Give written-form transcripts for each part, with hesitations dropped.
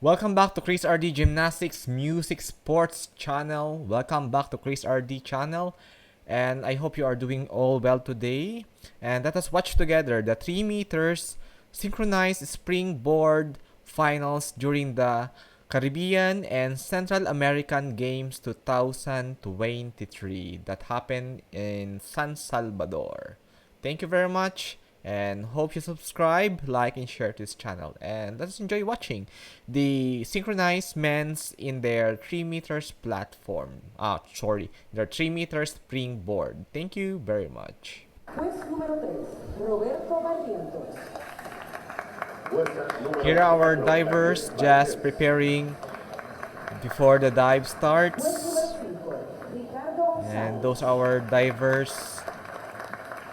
Welcome back to Chris RD Gymnastics Music Sports channel. Welcome back to Chris RD channel. And I hope you are doing all well today. And let us watch together the 3 meters synchronized springboard finals during the Caribbean and Central American Games 2023 that happened in San Salvador. Thank you very much. And hope you subscribe, like, and share to this channel. And let's enjoy watching the synchronized men's in their 3 meters platform. Their 3 meters springboard. Thank you very much. Here are our divers just preparing before the dive starts. And those are our divers.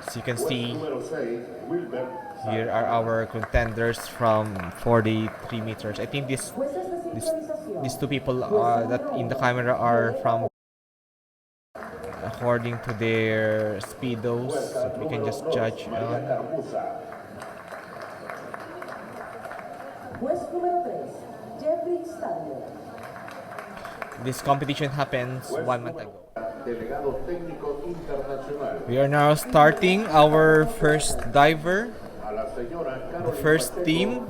As you can see, here are our contenders for the 3 meters. I think these two people that in the camera are from according to their speedos, so we can just judge on. This competition happens 1 month ago. We are now starting our first diver. The first team.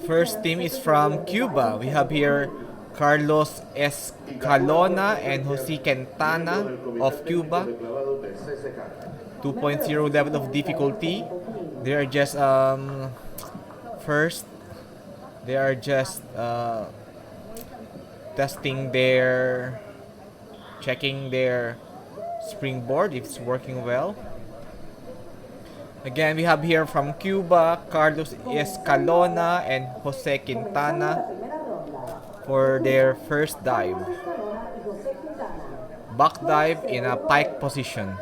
First team is from Cuba. We have here Carlos Escalona and Jose Quintana of Cuba. 2.0 level of difficulty. They are just first. They are just checking their springboard if it's working well. Again, we have here from Cuba, Carlos Escalona and Jose Quintana for their first dive. Back dive in a pike position.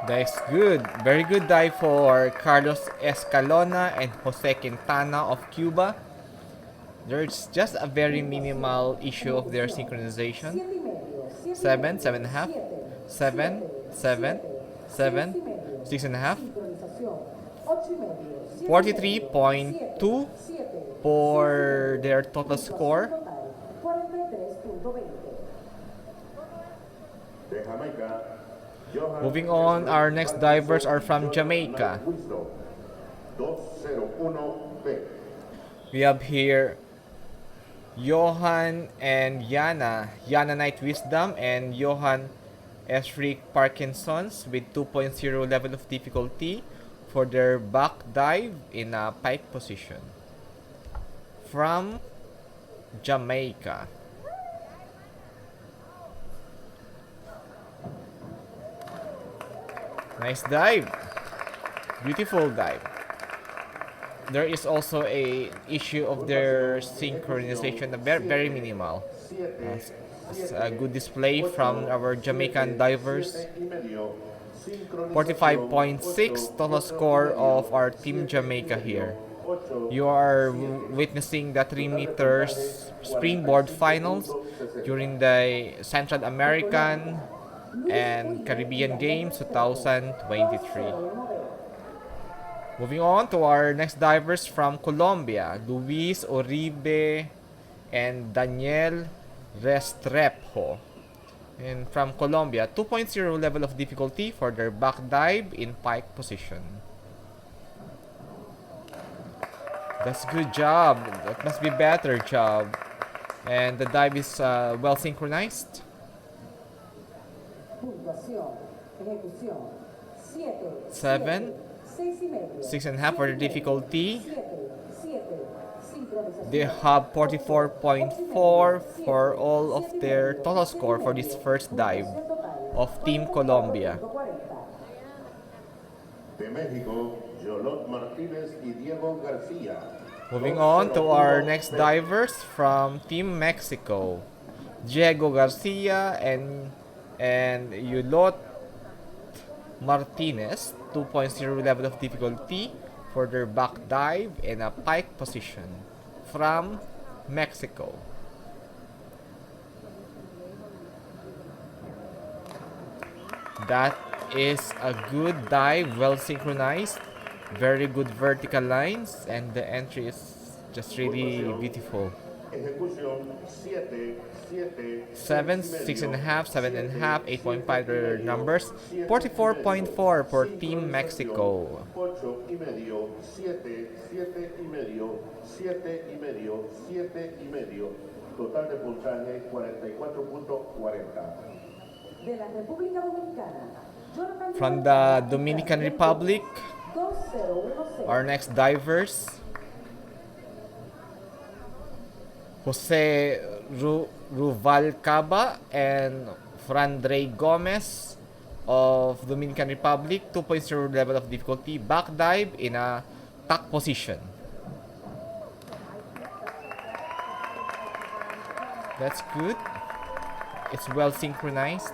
That's good. Very good dive for Carlos Escalona and Jose Quintana of Cuba. There's just a very minimal issue of their synchronization. 7, 7.5, 7, 7, 7, 6.5. 43.2 for their total score. Moving on, our next divers are from Jamaica. We have here Johan and Yana Night Wisdom and Johan Esric Parkinsons with 2.0 level of difficulty for their back dive in a pike position. From Jamaica. Nice dive. Beautiful dive. There is also a issue of their synchronization, very minimal. It's a good display from our Jamaican divers. 45.6 total score of our Team Jamaica here. You are witnessing the 3 meters springboard finals during the Central American and Caribbean Games 2023. Moving on to our next divers from Colombia, Luis Uribe and Daniel Restrepo. And from Colombia, 2.0 level of difficulty for their back dive in pike position. That's good job. That must be better job. And the dive is well synchronized. 7, 6.5 for the difficulty. They have 44.4 for all of their total score for this first dive of Team Colombia. Moving on to our next divers from Team Mexico, Diego Garcia and Yulot Martinez, 2.0 level of difficulty for their back dive in a pike position from Mexico. That is a good dive, well synchronized, very good vertical lines, and the entry is just really beautiful. 7, 6.5, 7.5, 8.5 are numbers. 44.4 for Team Mexico. Total de puntaje 44.40. De la República Dominicana. From the Dominican Republic, our next divers, Jose Ruvalcaba and Frandrey Gomez of Dominican Republic, 2.0 level of difficulty, back dive in a tuck position. That's good. It's well synchronized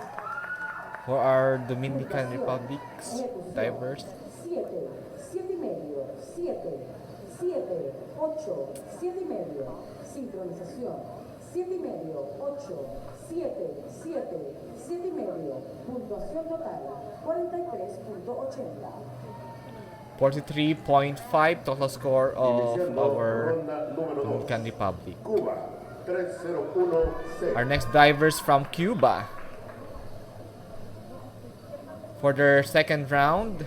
for our Dominican Republic's divers. 7, sincronización, 7,5, 8, 7, 7, 7,5, puntuación total, 43.80. 43.5 total score of our Dominican Republic. Our next divers from Cuba. For their second round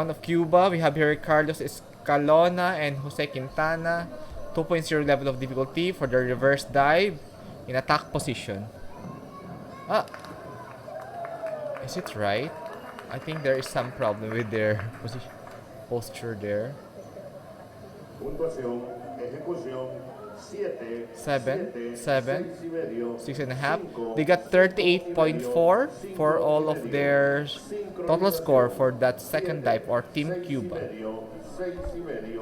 of Cuba, we have here Carlos Escalona and Jose Quintana, 2.0 level of difficulty for the reverse dive in attack position. Is it right? I think there is some problem with their posture there. 7, 6.5. They got 38.4 for all of their total score for that second dive or Team Cuba.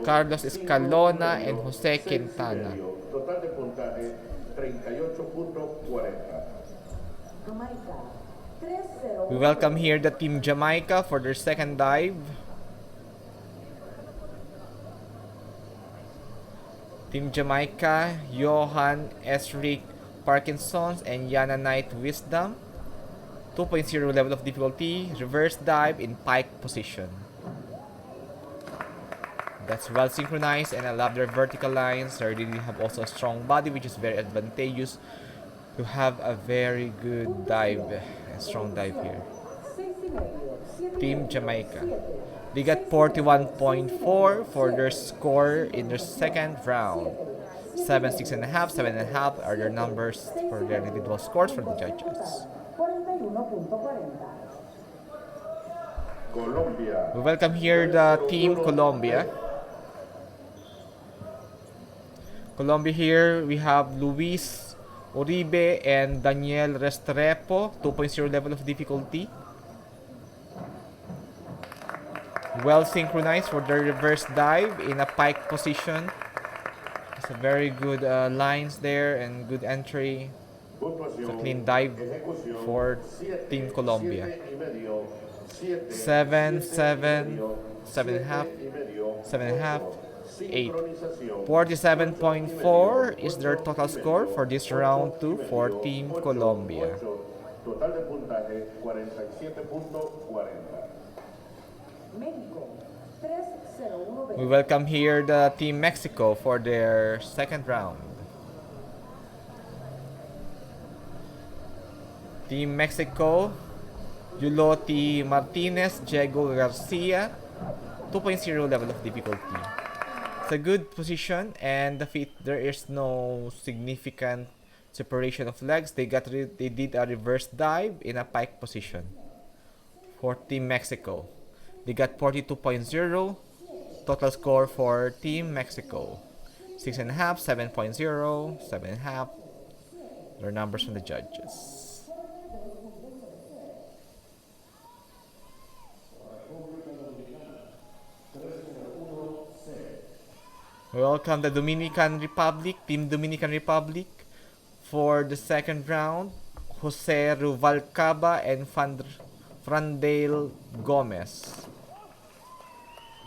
Carlos Escalona and Jose Quintana. Total de puntaje 38.40. We welcome here the Team Jamaica for their second dive. Team Jamaica, Johan Esric Parkinsons and Yana Knight Wisdom. 2.0 level of difficulty, reverse dive in pike position. That's well synchronized, and I love their vertical lines. They really have also a strong body, which is very advantageous to have a very good dive, a strong dive here. Team Jamaica. They got 41.4 for their score in their second round. 7, 6.5, 7.5 are their numbers for their individual scores for the judges. We welcome here the Team Colombia. Colombia here, we have Luis Uribe and Daniel Restrepo, 2.0 level of difficulty. Well synchronized for the reverse dive in a pike position. It's a very good lines there and good entry. It's a clean dive for Team Colombia. 7, 7, 7.5, 7.5, 8. 47.4 is their total score for this round 2 for Team Colombia. Total de puntaje 47.40. We welcome here the Team Mexico for their second round. Team Mexico, Yuloti Martinez, Diego Garcia, 2.0 level of difficulty. It's a good position, and the feet, there is no significant separation of legs. They did a reverse dive in a pike position for Team Mexico. They got 42.0 total score for Team Mexico. 6.5, 7.0, 7.5. Their numbers from the judges. Welcome the Dominican Republic, Team Dominican Republic, for the second round. Jose Ruvalcaba and Frandale Gomez.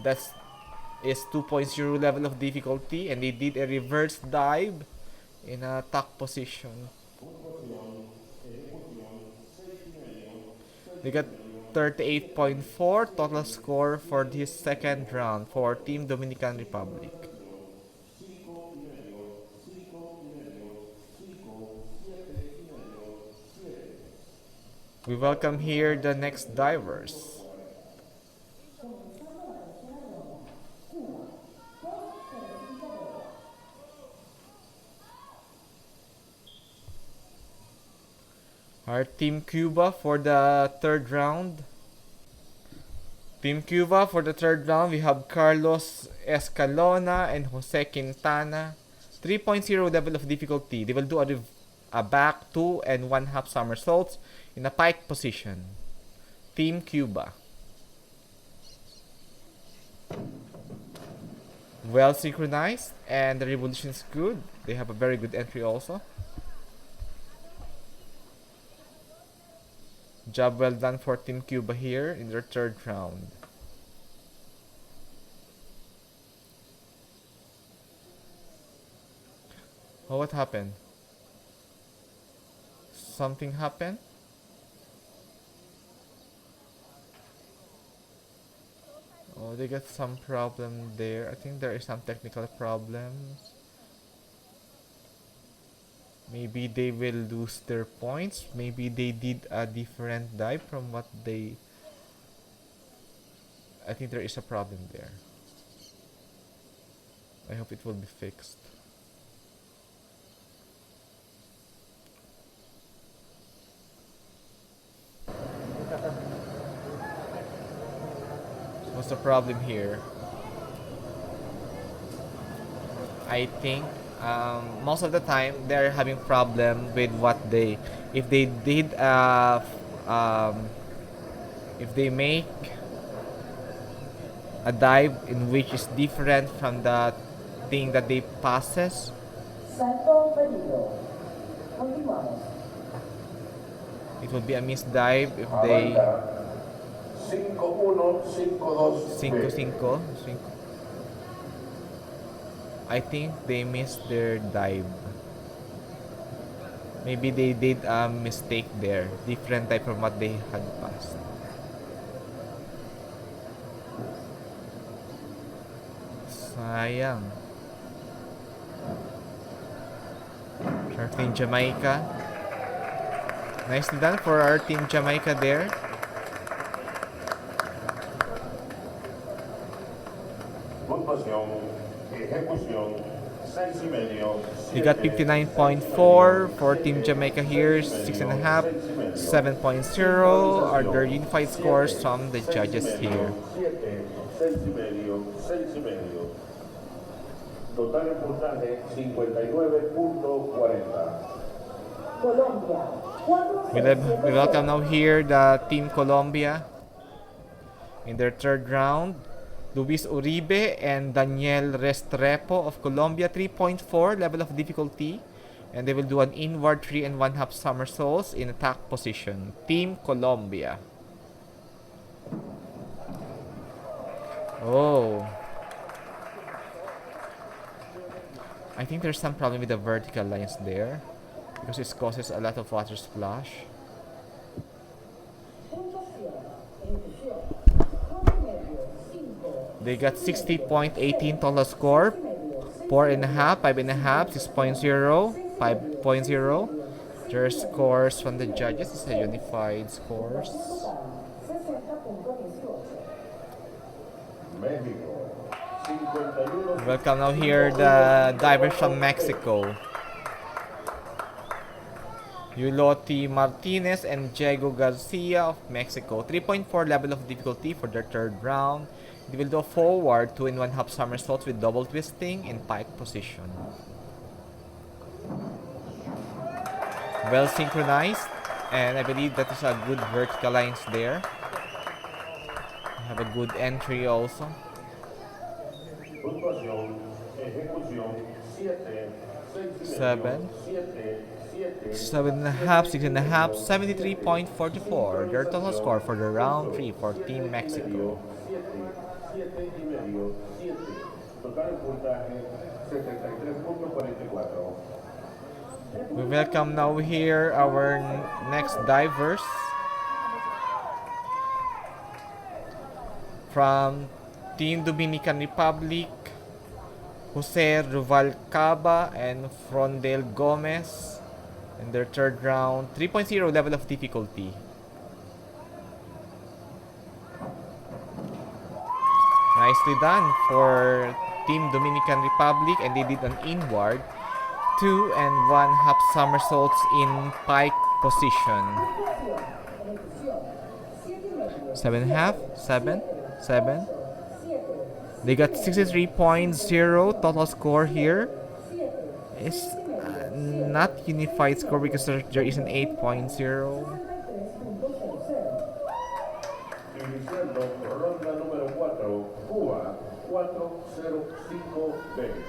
That is 2.0 level of difficulty, and they did a reverse dive in a tuck position. They got 38.4 total score for this second round for Team Dominican Republic. We welcome here the next divers. Our Team Cuba for the third round. Team Cuba for the third round, we have Carlos Escalona and Jose Quintana. 3.0 level of difficulty. They will do a back 2 and 1/2 somersaults in a pike position. Team Cuba. Well synchronized, and the revolution is good. They have a very good entry also. Job well done for Team Cuba here in their third round. Oh, what happened? Something happened? Oh, they got some problem there. I think there is some technical problems. Maybe they will lose their points. Maybe they did a different dive from what they... I think there is a problem there. I hope it will be fixed. What's the problem here? I think most of the time they're having problem with what they... If they did if they make a dive in which is different from the thing that they passes, it would be a missed dive if they... 5-1-5-2. I think they missed their dive. Maybe they did a mistake there, different type from what they had passed. Sayang. Our team Jamaica. Nicely done for our team Jamaica there. We got 59.4 for Team Jamaica here, 6.5, 7.0 are their unified scores from the judges here. We welcome now here the Team Colombia in their third round. Luis Uribe and Daniel Restrepo of Colombia, 3.4 level of difficulty, and they will do an inward 3 and 1/2 somersaults in attack position. Team Colombia. Oh, I think there's some problem with the vertical lines there because it causes a lot of water splash. They got 60.18 total score, 4.5, 5.5, 6.0, 5.0. Their scores from the judges is a unified scores. Welcome now here the divers from Mexico. Euloti Martinez and Diego Garcia of Mexico. 3.4 level of difficulty for their third round. They will do a forward 2 and 1/2 somersaults with double twisting in pike position. Well synchronized, and I believe that is a good vertical lines there. They have a good entry also. Ejecución 7, 6 y medio, 7, 7, 7. 7.5, 6.5, 73.44. Their total score for the round 3 for Team Mexico. 7 y medio, 7. Total en puntaje 73.44. We welcome now here our next divers from Team Dominican Republic, Jose Ruvalcaba and Frondel Gomez in their third round, 3.0 level of difficulty. Nicely done for Team Dominican Republic, and they did an inward 2 and 1/2 somersaults in pike position. 7.5, 7, 7. They got 63.0 total score here. It's not unified score because there is an 8.0. Iniciando ronda número 4, Cuba 405B.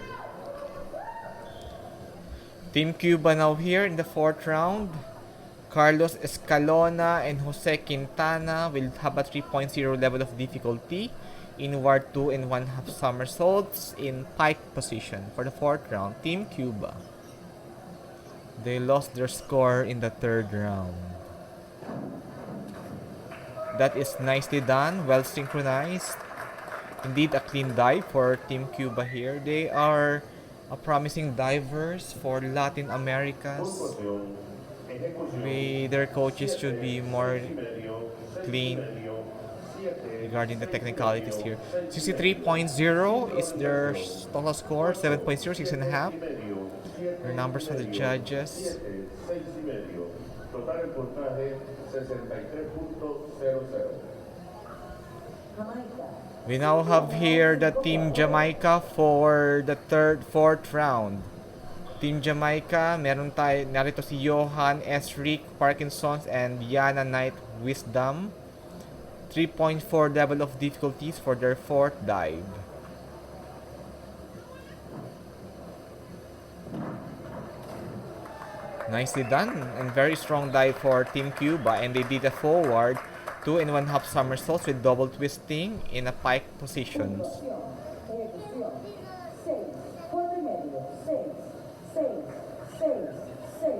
Team Cuba now here in the fourth round. Carlos Escalona and Jose Quintana will have a 3.0 level of difficulty. Inward 2 and 1/2 somersaults in pike position for the fourth round. Team Cuba. They lost their score in the third round. That is nicely done, well synchronized. Indeed a clean dive for Team Cuba here. They are promising divers for Latin Americas. Maybe their coaches should be more clean regarding the technicalities here. 63.0 is their total score, 7.0, 6.5. Their numbers for the judges. We now have here the Team Jamaica for the fourth round. Team Jamaica, narito si Johan S. Rick Parkinsons and Yana Knight Wisdom. 3.4 level of difficulties for their fourth dive. Nicely done and very strong dive for Team Cuba, and they did a forward 2 and 1/2 somersaults with double twisting in a pike positions.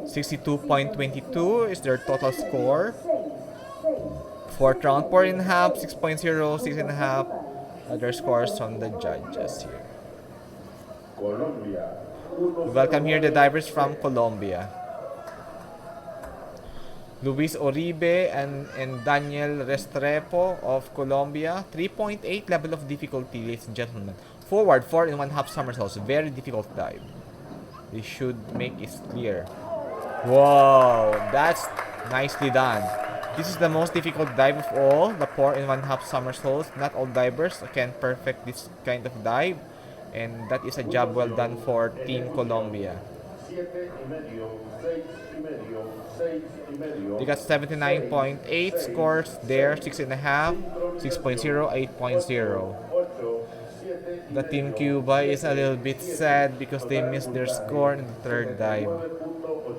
62.22 is their total score. Fourth round, 4.5, 6.0, 6.5. Other scores from the judges here. Welcome here the divers from Colombia. Luis Oribe and Daniel Restrepo of Colombia. 3.8 level of difficulty, ladies and gentlemen. Forward 4 and 1/2 somersaults. Very difficult dive. They should make it clear. Wow, that's nicely done. This is the most difficult dive of all, the 4 and 1/2 somersaults. Not all divers can perfect this kind of dive, and that is a job well done for Team Colombia. They got 79.8 scores there, 6.5, 6.0, 8.0. The Team Cuba is a little bit sad because they missed their score in the third dive.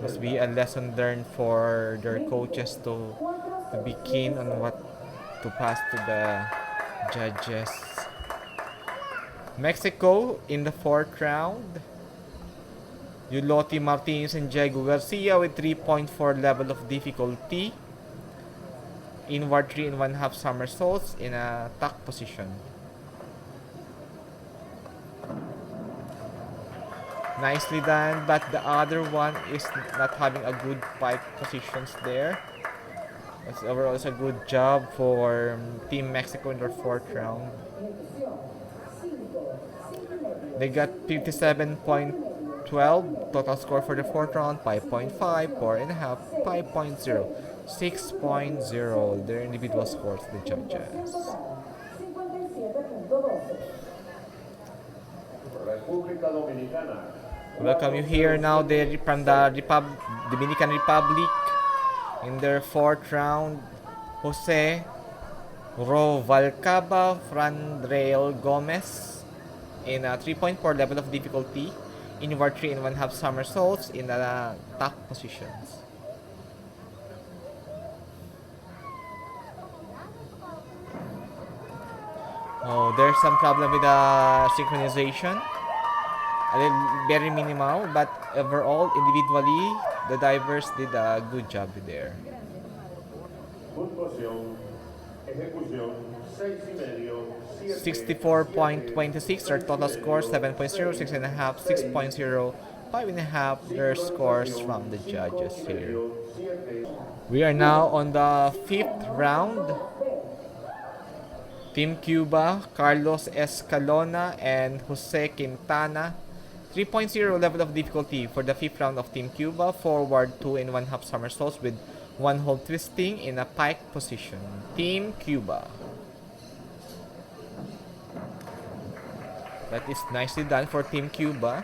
Must be a lesson learned for their coaches to be keen on what to pass to the judges. Mexico in the fourth round. Yulotti Martinez and Diego Garcia with 3.4 level of difficulty. Inward 3 and 1/2 somersaults in a tuck position. Nicely done, but the other one is not having a good pike positions there. That's overall a good job for Team Mexico in their fourth round. They got 57.12 total score for the fourth round, 5.5, 4.5, 5.0, 6.0. Their individual scores, the judges. República Dominicana. Welcome you here now from the Dominican Republic in their fourth round. Jose Rovalcaba, Frandrel Gomez, in a 3.4 level of difficulty, inward 3 and 1/2 somersaults in the tuck positions. Oh, there's some problem with the synchronization. A little, very minimal, but overall, individually, the divers did a good job there. Puntuación, ejecución, 6,5, 64.26, their total score 7.0, 6.5, 6.0, 5.5, their scores from the judges here. We are now on the 5th round. Team Cuba, Carlos Escalona and Jose Quintana. 3.0 level of difficulty for the 5th round of Team Cuba. Forward 2 and 1/2 somersaults with 1 hold twisting in a pike position. Team Cuba. That is nicely done for Team Cuba.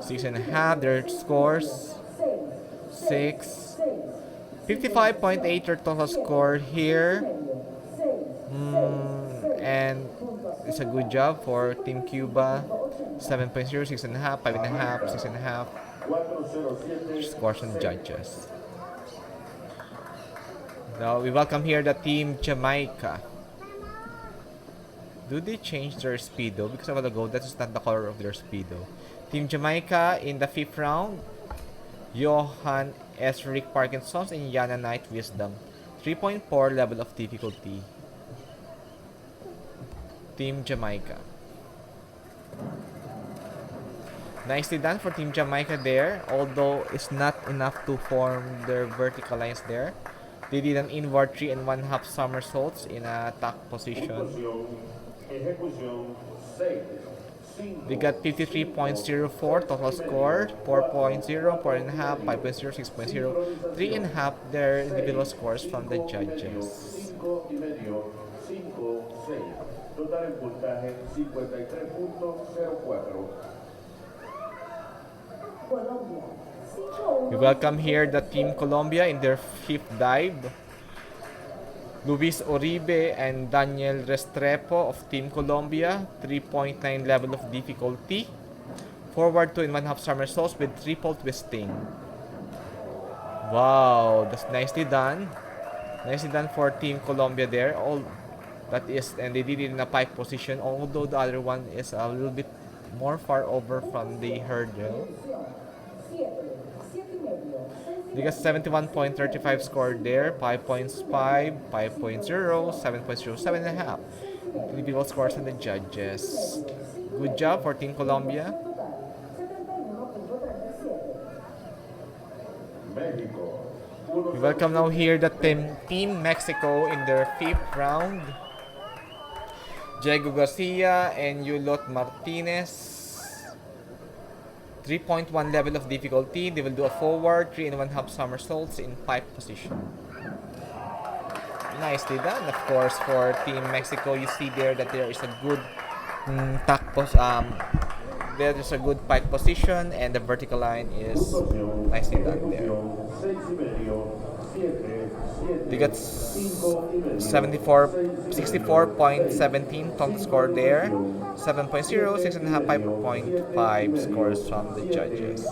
Six and a half, their scores 6. 55.8 their total score here. And it's a good job for Team Cuba. 7.0, 6.5, 5.5, 6.5. Scores on the judges. Now we welcome here the Team Jamaica. Do they change their speedo? Because a while ago, that is not the color of their speedo. Team Jamaica in the 5th round. Johan S. Rick Parkinsons and Yana Knight Wisdom. 3.4 level of difficulty. Team Jamaica. Nicely done for Team Jamaica there, although it's not enough to form their vertical lines there. They did an inward 3 and 1/2 somersaults in a tuck position. We got 53.04 total score, 4.0, 4.5, 5.0, 6.0, 3.5 their individual scores from the judges. Total en puntaje 53.04. We welcome here the Team Colombia in their 5th dive. Luis Oribe and Daniel Restrepo of Team Colombia, 3.9 level of difficulty. Forward 2 and 1/2 somersaults with triple twisting. Wow, that's nicely done. Nicely done for Team Colombia there. All that is, and they did it in a pike position, although the other one is a little bit more far over from the hurdle. They got 71.35 score there, 5.5, 5.0, 7.0, 7.5. Individual scores on the judges. Good job for Team Colombia. We welcome now here the Team Mexico in their 5th round. Diego Garcia and Yulot Martinez. 3.1 level of difficulty. They will do a forward 3 and 1/2 somersaults in pike position. Nicely done, of course, for Team Mexico. You see there that there is a good there is a good pike position, and the vertical line is nicely done there. They got 64.17 total score there. 7.0, 6.5, 5.5 scores from the judges.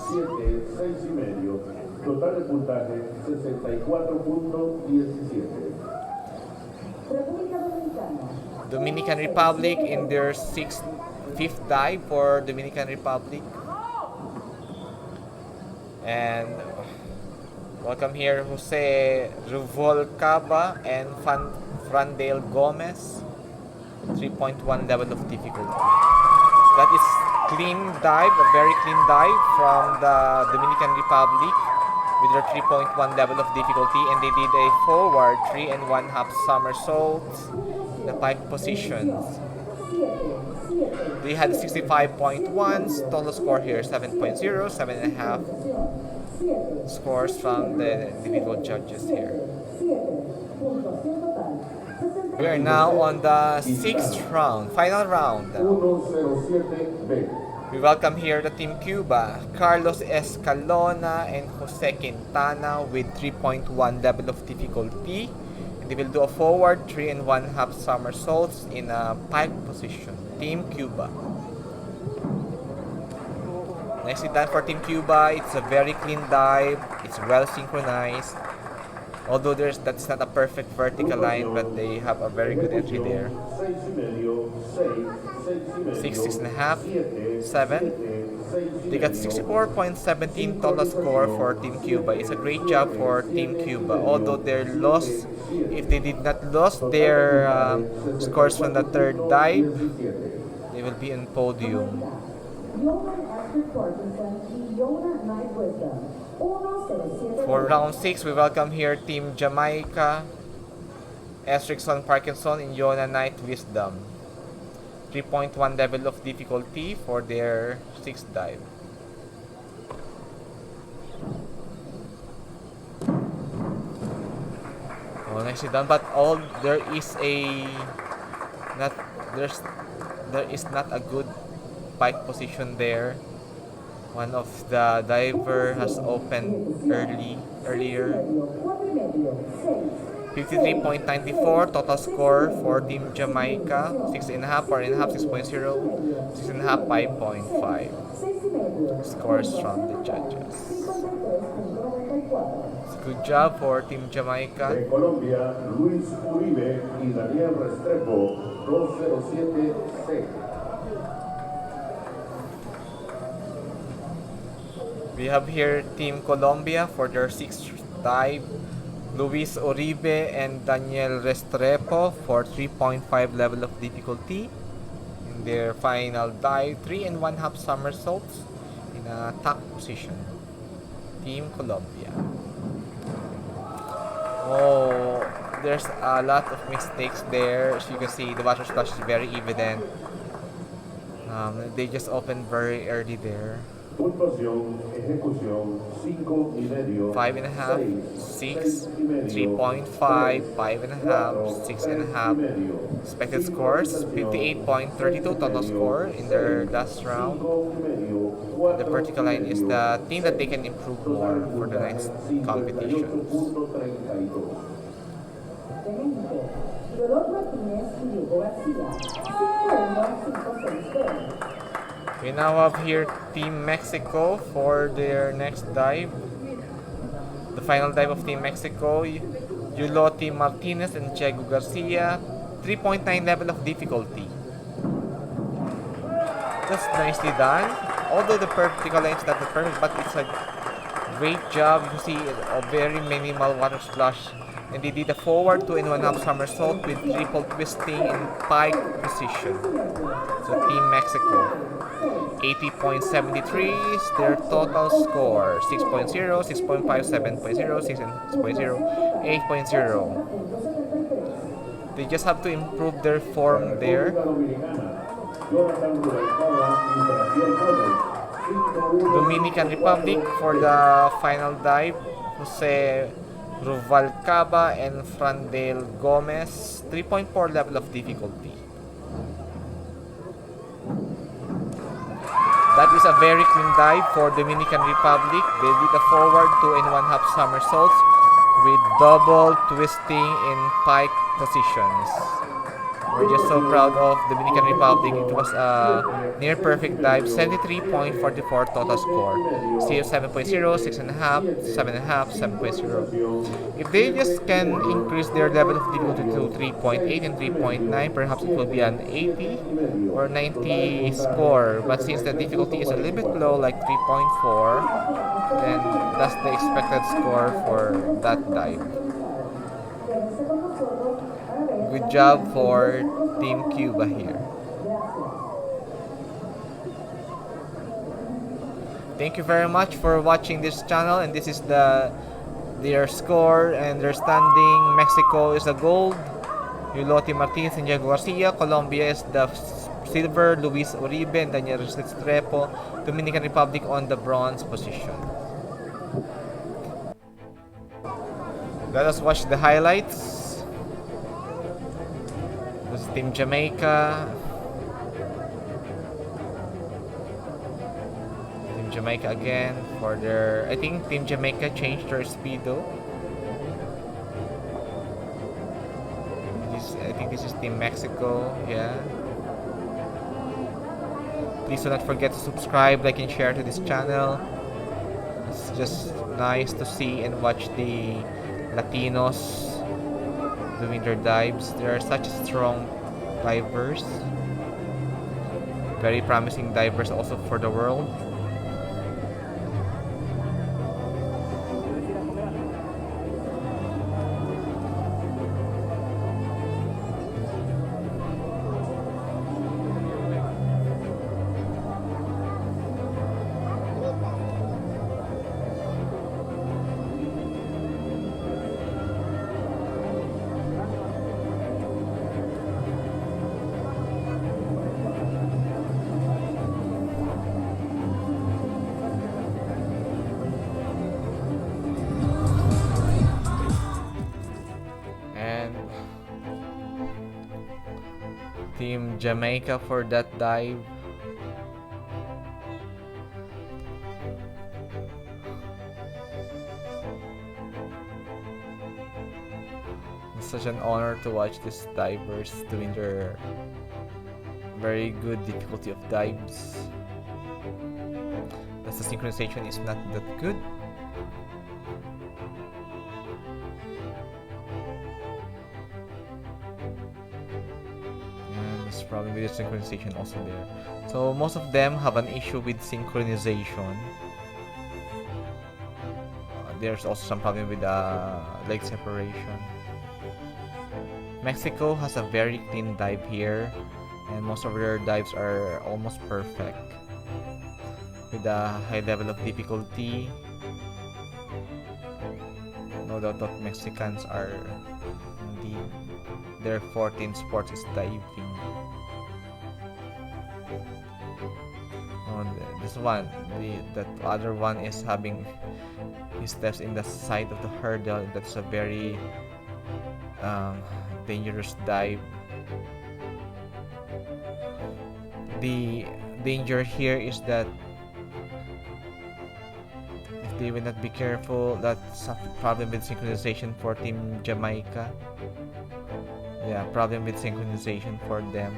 Total de puntaje 64.17. Dominican Republic in their 5th dive for Dominican Republic. And welcome here Jose Ruvalcaba and Frandale Gomez. 3.1 level of difficulty. That is clean dive, a very clean dive from the Dominican Republic with their 3.1 level of difficulty, and they did a forward 3 and 1/2 somersaults in the pike positions. They had 65.1 total score here, 7.0, 7.5 scores from the individual judges here. We are now on the 6th round, final round. 107B. We welcome here the Team Cuba, Carlos Escalona and Jose Quintana with 3.1 level of difficulty. And they will do a forward 3 and 1/2 somersaults in a pike position. Team Cuba. Nicely done for Team Cuba. It's a very clean dive. It's well synchronized. Although that's not a perfect vertical line, but they have a very good entry there. 6.5, 7. They got 64.17 total score for Team Cuba. It's a great job for Team Cuba. Although their loss, if they did not lose their scores from the third dive, they will be in podium. For round 6, we welcome here Team Jamaica, Estrickson Parkinson and Yona Knight Wisdom. 3.1 level of difficulty for their 6th dive. Oh, nicely done. But there is not a good pike position there. One of the diver has opened earlier. 53.94 total score for Team Jamaica. 6.5, 4.5, 6.0, 6.5, 5.5. Scores from the judges. Good job for Team Jamaica. De Colombia, Luis Uribe y Daniel Restrepo, 207C. We have here Team Colombia for their 6th dive. Luis Uribe and Daniel Restrepo for 3.5 level of difficulty. In their final dive, 3 and 1/2 somersaults in a tuck position. Team Colombia. Oh, there's a lot of mistakes there. As you can see, the water splash is very evident. They just opened very early there. Puntuación, ejecución, 5.5, 5.5, 6, 3.5, 5.5, 6.5. Expected scores, 58.32 total score in their last round. The vertical line is the thing that they can improve more for the next competitions. We now have here Team Mexico for their next dive. The final dive of Team Mexico, Yulotti Martinez and Diego Garcia. 3.9 level of difficulty. That's nicely done. Although the vertical line is not perfect, but it's a great job. You see a very minimal water splash. And they did a forward 2 and 1/2 somersault with triple twisting in pike position. So Team Mexico. 80.73 is their total score. 6.0, 6.5, 7.0, 6.0, 8.0. They just have to improve their form there. Dominican Republic for the final dive. Jose Ruvalcaba and Frandel Gomez. 3.4 level of difficulty. That is a very clean dive for Dominican Republic. They did a forward 2 and 1/2 somersaults with double twisting in pike positions. We're just so proud of Dominican Republic. It was a near perfect dive, 73.44 total score. CF 7.0, 6.5, 7.5, 7.0. If they just can increase their level of difficulty to 3.8 and 3.9, perhaps it will be an 80 or 90 score. But since the difficulty is a little bit low, like 3.4, then that's the expected score for that dive. Good job for Team Cuba here. Thank you very much for watching this channel, and this is their score and their standing. Mexico is the gold, Yulotti Martinez and Diego Garcia. Colombia is the silver, Luis Uribe and Daniel Restrepo. Dominican Republic on the bronze position. Let us watch the highlights. This is Team Jamaica. Jamaica again for their, I think Team Jamaica changed their speedo. I think this is Team Mexico, yeah. Please do not forget to subscribe, like, and share to this channel. It's just nice to see and watch the Latinos doing their dives. They are such strong divers. Very promising divers also for the world. And Team Jamaica for that dive. It's such an honor to watch these divers doing their very good difficulty of dives. As the synchronization is not that good. Problem with the synchronization also there. So most of them have an issue with synchronization. There's also some problem with leg separation. Mexico has a very clean dive here, and most of their dives are almost perfect with a high level of difficulty. No doubt that Mexicans are indeed, their 14th sport is diving. This one, that other one is having his steps in the side of the hurdle. That's a very dangerous dive. The danger here is that if they will not be careful, that's a problem with synchronization for Team Jamaica. Yeah, problem with synchronization for them.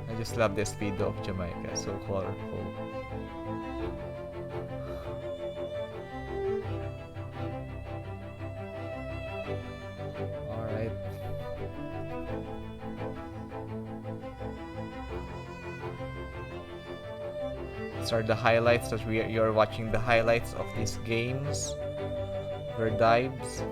I just love the speed of Jamaica, so colorful. Alright. These are the highlights that you're watching the highlights of these games, their dives.